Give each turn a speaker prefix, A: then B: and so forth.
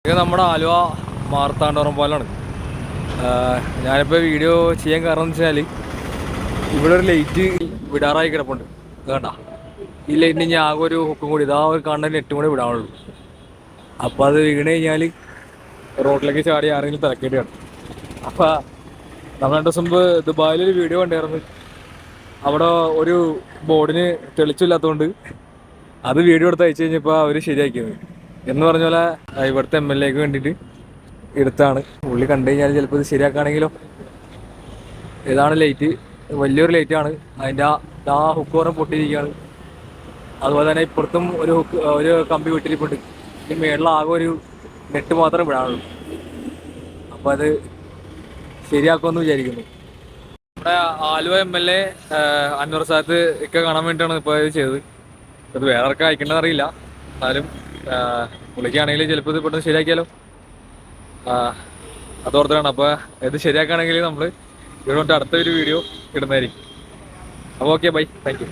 A: ഇത് നമ്മുടെ ആലുവ മാർത്താണ്ഡവറം പാലമാണ്. ഞാനിപ്പോൾ വീഡിയോ ചെയ്യാൻ കാരണം എന്ന് വെച്ചാൽ ഇവിടെ ഒരു ലൈറ്റ് വിടാറായി കിടപ്പുണ്ട്. വേണ്ട, ഈ ലൈറ്റിന് ഞാൻ ആകെ ഒരു ഹുക്കും കൂടി, ഇതാ ഒരു കാണുന്ന നെറ്റും കൂടി വിടാനുള്ളൂ. അപ്പോൾ അത് വീണ് കഴിഞ്ഞാൽ റോഡിലേക്ക് ചാടി ആരെങ്കിലും തിരക്കേണ്ടിയാണ്. അപ്പോൾ നമ്മൾ 2 ദിവസം മുമ്പ് ദുബായിലൊരു വീഡിയോ കണ്ടായിരുന്നു. അവിടെ ഒരു ബോർഡിന് തെളിച്ചില്ലാത്തതുകൊണ്ട് അത് വീഡിയോ എടുത്ത് അയച്ചു കഴിഞ്ഞപ്പോൾ അവർ ശരിയാക്കിയത്. എന്ന് പറഞ്ഞ പോലെ ഇവിടുത്തെ MLAക്ക് വേണ്ടിയിട്ട് എടുത്താണ്. പുള്ളി കണ്ടു കഴിഞ്ഞാൽ ചിലപ്പോൾ ഇത് ശരിയാക്കുകയാണെങ്കിലോ. ഇതാണ് ലൈറ്റ്, വലിയൊരു ലൈറ്റാണ്. അതിൻ്റെ ആ ഹുക്ക് പറഞ്ഞ് പൊട്ടിയിരിക്കുകയാണ്. അതുപോലെ തന്നെ ഇപ്പുറത്തും ഒരു കമ്പി വിട്ടിരിപ്പുണ്ട്. ഈ മേളിലാകെ ഒരു നെറ്റ് മാത്രമേ വിടാനുള്ളൂ. അപ്പോൾ അത് ശരിയാക്കുമെന്ന് വിചാരിക്കുന്നു. നമ്മുടെ ആലുവ MLA അൻവർ സാദത്ത് ഒക്കെ കാണാൻ വേണ്ടിയിട്ടാണ് ഇപ്പോൾ ഇത് ചെയ്തത്. അത് വേറെ ആർക്കും അയക്കേണ്ടത് അറിയില്ല. എന്നാലും പുള്ളിക്കാണെങ്കിൽ ചിലപ്പോൾ ഇത് പെട്ടെന്ന് ശരിയാക്കിയാലോ അതോർത്താണ്. അപ്പോൾ ഇത് ശരിയാക്കുകയാണെങ്കിൽ നമ്മൾ ഇവിടെ അടുത്ത ഒരു വീഡിയോ ഇടുന്നതായിരിക്കും. അപ്പോൾ ഓക്കെ, ബൈ, താങ്ക് യു.